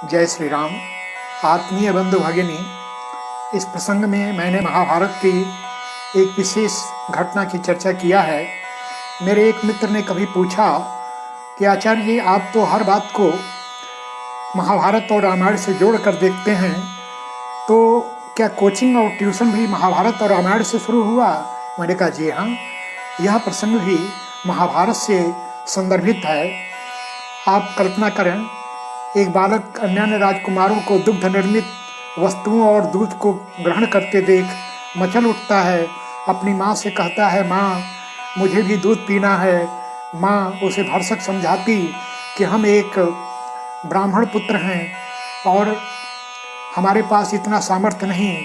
जय श्री राम। आत्मीय बंधु भगिनी, इस प्रसंग में मैंने महाभारत की एक विशेष घटना की चर्चा किया है। मेरे एक मित्र ने कभी पूछा कि आचार्य जी, आप तो हर बात को महाभारत और रामायण से जोड़कर देखते हैं, तो क्या कोचिंग और ट्यूशन भी महाभारत और रामायण से शुरू हुआ? मैंने कहा जी हाँ, यह प्रसंग भी महाभारत से संदर्भित है। आप कल्पना करें, एक बालक अन्य राजकुमारों को दुग्ध निर्मित वस्तुओं और दूध को ग्रहण करते देख मचल उठता है। अपनी माँ से कहता है, माँ मुझे भी दूध पीना है। माँ उसे भरसक समझाती कि हम एक ब्राह्मण पुत्र हैं और हमारे पास इतना सामर्थ्य नहीं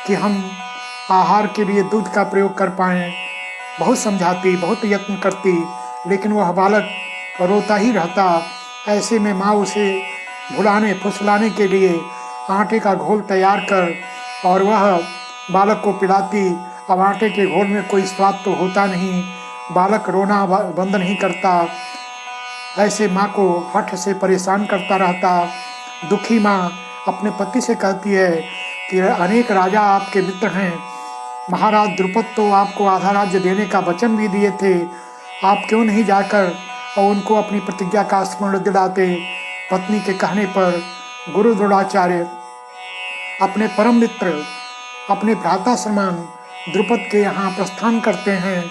कि हम आहार के लिए दूध का प्रयोग कर पाएँ। बहुत समझाती, बहुत यत्न करती, लेकिन वह बालक रोता ही रहता। ऐसे में माँ उसे भुलाने फुसलाने के लिए आटे का घोल तैयार कर और वह बालक को पिलाती। अब आटे के घोल में कोई स्वाद तो होता नहीं, बालक रोना बंद नहीं करता। ऐसे माँ को हठ से परेशान करता रहता। दुखी माँ अपने पति से कहती है कि अनेक राजा आपके मित्र हैं, महाराज द्रुपद तो आपको आधा राज्य देने का वचन भी दिए थे, आप क्यों नहीं जाकर और उनको अपनी प्रतिज्ञा का स्मरण दिलाते? पत्नी के कहने पर गुरु द्रोणाचार्य अपने परम मित्र, अपने भ्राता समान द्रुपद के यहाँ प्रस्थान करते हैं।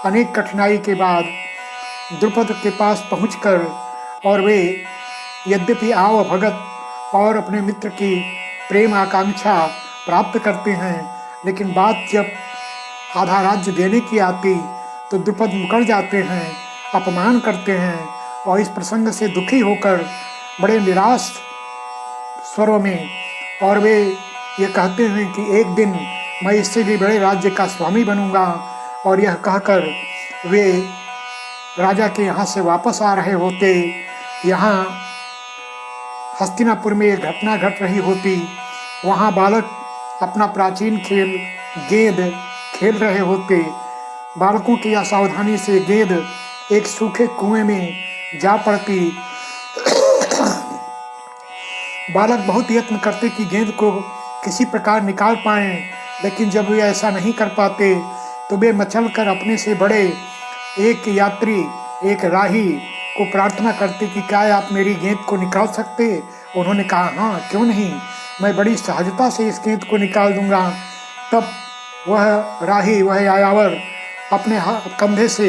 अनेक कठिनाई के बाद द्रुपद के पास पहुंचकर और वे यद्यपि आव भगत और अपने मित्र की प्रेम आकांक्षा प्राप्त करते हैं, लेकिन बात जब आधा राज्य देने की आती तो द्रुपद मुकर जाते हैं, अपमान करते हैं और इस प्रसंग से दुखी होकर बड़े निराश स्वरों में और वे ये कहते हैं कि एक दिन मैं इससे भी बड़े राज्य का स्वामी बनूंगा। और यह कहकर वे राजा के यहाँ से वापस आ रहे होते। यहाँ हस्तिनापुर में एक घटना घट रही होती। वहाँ बालक अपना प्राचीन खेल गेंद खेल रहे होते। बालकों की असावधानी से गेंद एक सूखे कुएं में जा पड़ती। बालक बहुत यत्न करते कि गेंद को किसी प्रकार निकाल पाएं, लेकिन जब वे ऐसा नहीं कर पाते तो वे मचल कर अपने से बड़े एक यात्री, एक राही को प्रार्थना करते कि क्या आप मेरी गेंद को निकाल सकते? उन्होंने कहा हाँ, क्यों नहीं, मैं बड़ी सहजता से इस गेंद को निकाल दूंगा। तब वह राही, वह यायावर अपने कंधे से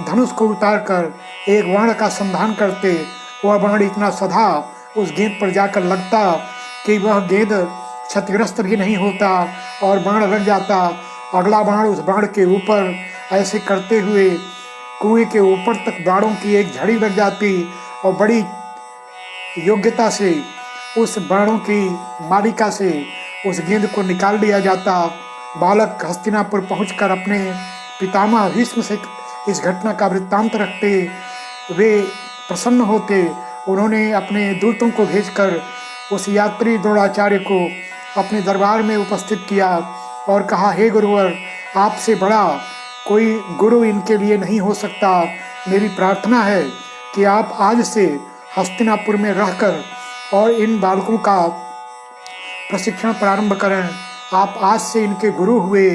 धनुष को उतारकर एक बाण का संधान करते। वह बाण इतना सधा उस गेंद पर जाकर लगता कि वह गेंद क्षतिग्रस्त भी नहीं होता और बाण लग जाता। अगला बाण उस बाण के ऊपर, ऐसे करते हुए कुएं के ऊपर तक बाणों की एक झड़ी लग जाती और बड़ी योग्यता से उस बाणों की मालिका से उस गेंद को निकाल लिया जाता। बालक हस्तिनापुर पहुंचकर अपने पितामह भीष्म से इस घटना का वृत्तांत रखते। वे प्रसन्न होते। उन्होंने अपने दूतों को भेजकर उस यात्री द्रोणाचार्य को अपने दरबार में उपस्थित किया और कहा, हे गुरुवर, आपसे बड़ा कोई गुरु इनके लिए नहीं हो सकता। मेरी प्रार्थना है कि आप आज से हस्तिनापुर में रहकर और इन बालकों का प्रशिक्षण प्रारंभ करें। आप आज से इनके गुरु हुए।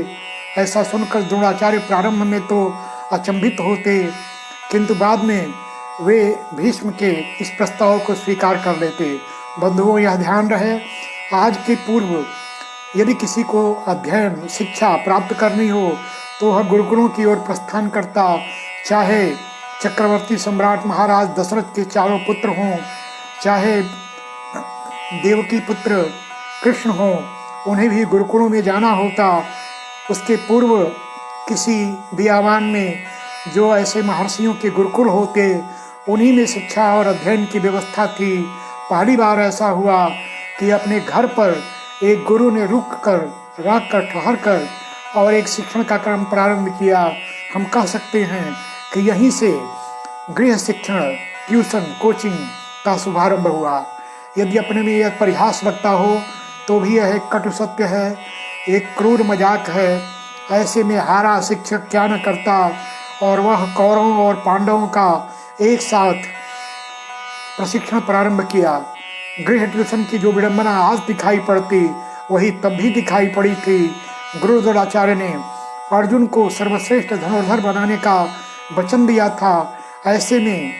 ऐसा सुनकर द्रोणाचार्य प्रारंभ में तो अचंभित होते, किंतु बाद में वे भीष्म के इस प्रस्ताव को स्वीकार कर लेते। बंधुओं, यह ध्यान रहे, आज के पूर्व यदि किसी को अध्ययन शिक्षा प्राप्त करनी हो तो वह गुरुकुलों की ओर प्रस्थान करता। चाहे चक्रवर्ती सम्राट महाराज दशरथ के चारों पुत्र हों, चाहे देवकी पुत्र कृष्ण हों, उन्हें भी गुरुकुलों में जाना होता। उसके पूर्व किसी भी आवान में जो ऐसे महर्षियों के गुरुकुल होते, उन्हीं में शिक्षा और अध्ययन की व्यवस्था थी। पहली बार ऐसा हुआ कि अपने घर पर एक गुरु ने रुक कर ठहर कर और एक शिक्षण का क्रम प्रारंभ किया। हम कह सकते हैं कि यहीं से गृह शिक्षण, ट्यूशन, कोचिंग का शुभारंभ हुआ। यदि अपने में यह परिहास लगता हो तो भी यह एक कटु सत्य है, एक क्रूर मजाक है। ऐसे में हारा शिक्षक क्या न करता, और वह कौरवों और पांडवों का एक साथ प्रशिक्षण प्रारंभ किया। गृह ट्यूशन की जो विडंबना आज दिखाई पड़ती, वही तब भी दिखाई पड़ी थी। गुरु द्रोणाचार्य ने अर्जुन को सर्वश्रेष्ठ धनुर्धर बनाने का वचन दिया था। ऐसे में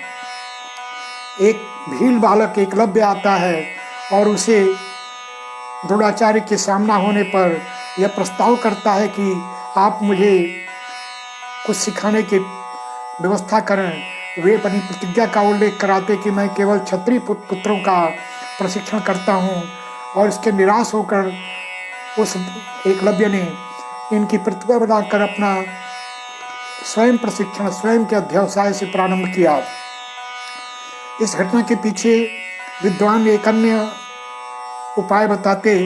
एक भील बालक एकलव्य आता है और उसे द्रोणाचार्य के सामना होने पर यह प्रस्ताव करता है कि आप मुझे कुछ सिखाने की व्यवस्था करें। वे अपनी प्रतिज्ञा का उल्लेख कराते कि मैं केवल क्षत्रिय पुत्रों का प्रशिक्षण करता हूँ, और इसके निराश होकर उस एकलव्य ने इनकी प्रतिज्ञा बनाकर अपना स्वयं प्रशिक्षण स्वयं के अध्यवसाय से प्रारंभ किया। इस घटना के पीछे विद्वान एक अन्य उपाय बताते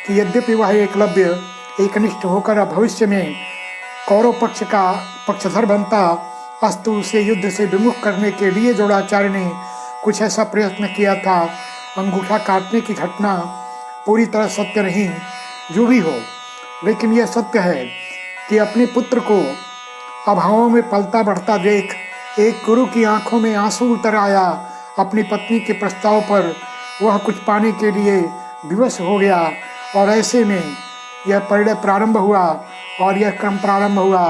कि यद्यपि वह एकलव्य एकनिष्ठ होकर भविष्य में कौरव पक्ष का पक्षधर बनता, अस्तु उसे युद्ध से विमुख करने के लिए द्रोणाचार्य ने कुछ ऐसा प्रयत्न किया था। अंगूठा काटने की घटना पूरी तरह सत्य नहीं, जो भी हो, लेकिन यह सत्य है कि अपने पुत्र को अभावों में पलता बढ़ता देख एक गुरु की आंखों में आंसू उतर आया। अपनी पत्नी के प्रस्ताव पर वह कुछ पाने के लिए विवश हो गया, और ऐसे में यह परिणय प्रारंभ हुआ और यह क्रम प्रारंभ हुआ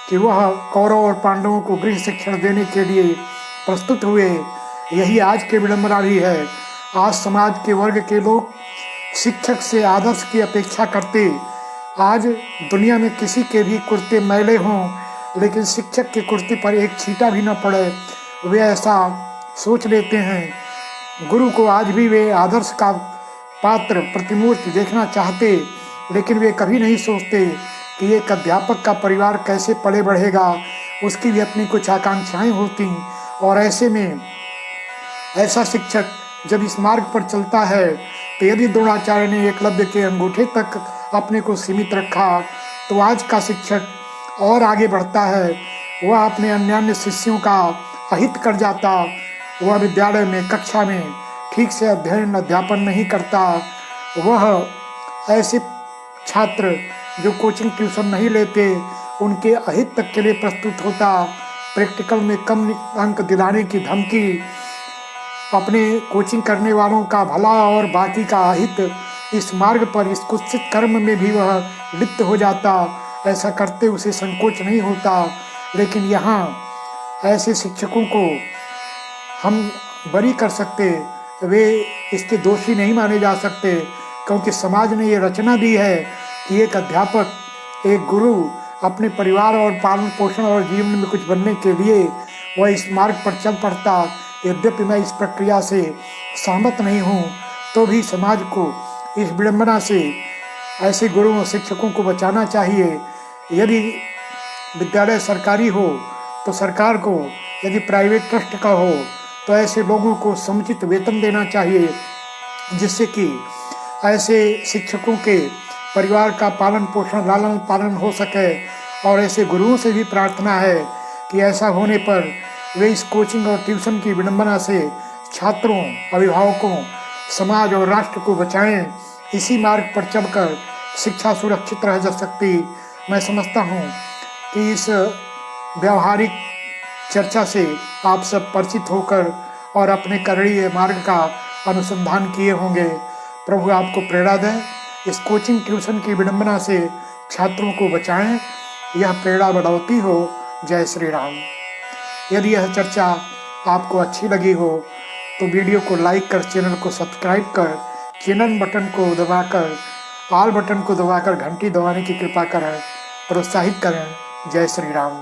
कि वह कौरव और पांडवों को गृह शिक्षण देने के लिए प्रस्तुत हुए। यही आज के विडंबना भी है। आज समाज के वर्ग के लोग शिक्षक से आदर्श की अपेक्षा करते। आज दुनिया में किसी के भी कुर्ते मैले हों, लेकिन शिक्षक के कुर्ते पर एक छींटा भी न पड़े, वे ऐसा सोच लेते हैं। गुरु को आज भी वे आदर्श का पात्र प्रतिमूर्ति देखना चाहते, लेकिन वे कभी नहीं सोचते कि एक अध्यापक का परिवार कैसे पले बढ़ेगा। उसकी भी अपनी कुछ आकांक्षाएं होती, और ऐसे में ऐसा शिक्षक जब इस मार्ग पर चलता है, तो यदि द्रोणाचार्य ने एकलव्य के अंगूठे तक अपने को सीमित रखा, तो आज का शिक्षक और आगे बढ़ता है। वह अपने अन्यान्य शिष्यों का अहित कर जाता। वह विद्यालय में कक्षा में ठीक से अध्ययन अध्यापन नहीं करता। वह ऐसे छात्र जो कोचिंग ट्यूशन नहीं लेते, उनके अहित तक के लिए प्रस्तुत होता। प्रैक्टिकल में कम अंक दिलाने की धमकी, अपने कोचिंग करने वालों का भला और बाकी का अहित, इस मार्ग पर इस कुत्सित कर्म में भी वह लिप्त हो जाता। ऐसा करते उसे संकोच नहीं होता। लेकिन यहाँ ऐसे शिक्षकों को हम बरी कर सकते, वे इसके दोषी नहीं माने जा सकते, क्योंकि समाज ने ये रचना दी है कि एक अध्यापक, एक गुरु अपने परिवार और पालन पोषण और जीवन में कुछ बनने के लिए वह इस मार्ग पर चल पड़ता। यद्यपि मैं इस प्रक्रिया से सहमत नहीं हूँ, तो भी समाज को इस विडंबना से ऐसे गुरुओं शिक्षकों को बचाना चाहिए। यदि विद्यालय सरकारी हो तो सरकार को, यदि प्राइवेट ट्रस्ट का हो तो ऐसे लोगों को समुचित वेतन देना चाहिए, जिससे कि ऐसे शिक्षकों के परिवार का पालन पोषण लालन पालन हो सके। और ऐसे गुरुओं से भी प्रार्थना है कि ऐसा होने पर वे इस कोचिंग और ट्यूशन की विडंबना से छात्रों, अभिभावकों, समाज और राष्ट्र को बचाएं। इसी मार्ग पर चलकर शिक्षा सुरक्षित रह जा सकती। मैं समझता हूँ कि इस व्यावहारिक चर्चा से आप सब परिचित होकर और अपने करणीय मार्ग का अनुसंधान किए होंगे। प्रभु आपको प्रेरणा दें। इस कोचिंग ट्यूशन की विडंबना से छात्रों को बचाएं, यह प्रेरणा बढ़ाती हो। जय श्री राम। यदि यह चर्चा आपको अच्छी लगी हो तो वीडियो को लाइक कर, चैनल को सब्सक्राइब कर, चैनल बटन को दबाकर, ऑल बटन को दबाकर घंटी दबाने की कृपा करें, प्रोत्साहित करें। जय श्री राम।